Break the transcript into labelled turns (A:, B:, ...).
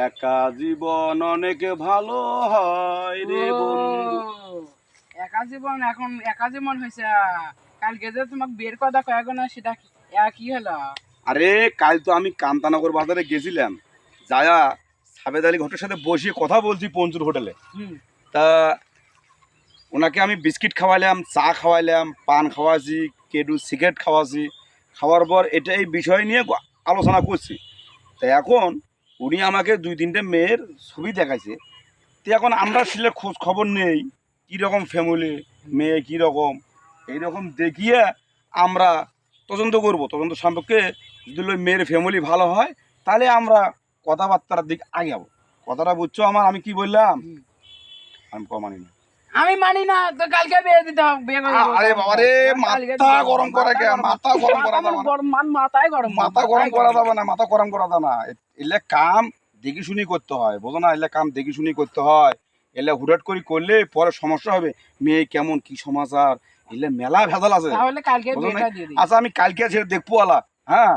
A: একা জীবন অনেক ভালো হয় রে বন্ধু।
B: একা জীবন এখন একা জীবন হয়েছে। কালকে যে তোমাকে বের কথা কয়েক না সেটা কি হলো?
A: আরে কাল তো আমি কান্তানগর বাজারে গেছিলাম, যায়া সাবেদ আলী ঘটের সাথে বসিয়ে কথা বলছি পঞ্চুর হোটেলে।
B: হুম।
A: তা ওনাকে আমি বিস্কিট খাওয়াইলাম, চা খাওয়াইলাম, পান খাওয়াছি, কেডু সিগারেট খাওয়াছি। খাওয়ার পর এটা এই বিষয় নিয়ে আলোচনা করছি। তা এখন উনি আমাকে 2-3টে মেয়ের ছবি দেখাইছে। তো এখন আমরা ছেলে খোঁজ খবর নেই কীরকম ফ্যামিলি, মেয়ে কীরকম, এইরকম দেখিয়ে আমরা তদন্ত করব। তদন্ত সম্পর্কে যদি ওই মেয়ের ফ্যামিলি ভালো হয় তাহলে আমরা কথাবার্তার দিক আগাবো। কথাটা বুঝছো আমার? আমি কি বললাম? আমি মানি না।
B: আমি মানি না তো কালকে বিয়ে দিতে হবে, বিয়ে করে দেবো।
A: আরে বাবা রে, মাথা গরম করা কে? মাথা গরম করা যাবে না।
B: মাথায় গরম,
A: মাথা গরম করা যাবে না, মাথা গরম করা যাবে না। এলে কাম দেখি শুনি করতে হয়, বোঝো না? এলে কাম দেখি শুনি করতে হয়। এলে হুটহাট করে করলে পরে সমস্যা হবে। মেয়ে কেমন, কি সমাচার, এলে মেলা ভেজাল আছে,
B: তাহলে কালকে
A: বুঝো না?
B: বিয়েটা দিয়ে দিই।
A: আচ্ছা আমি কালকে ছেড়ে দেখবো আলা। হ্যাঁ,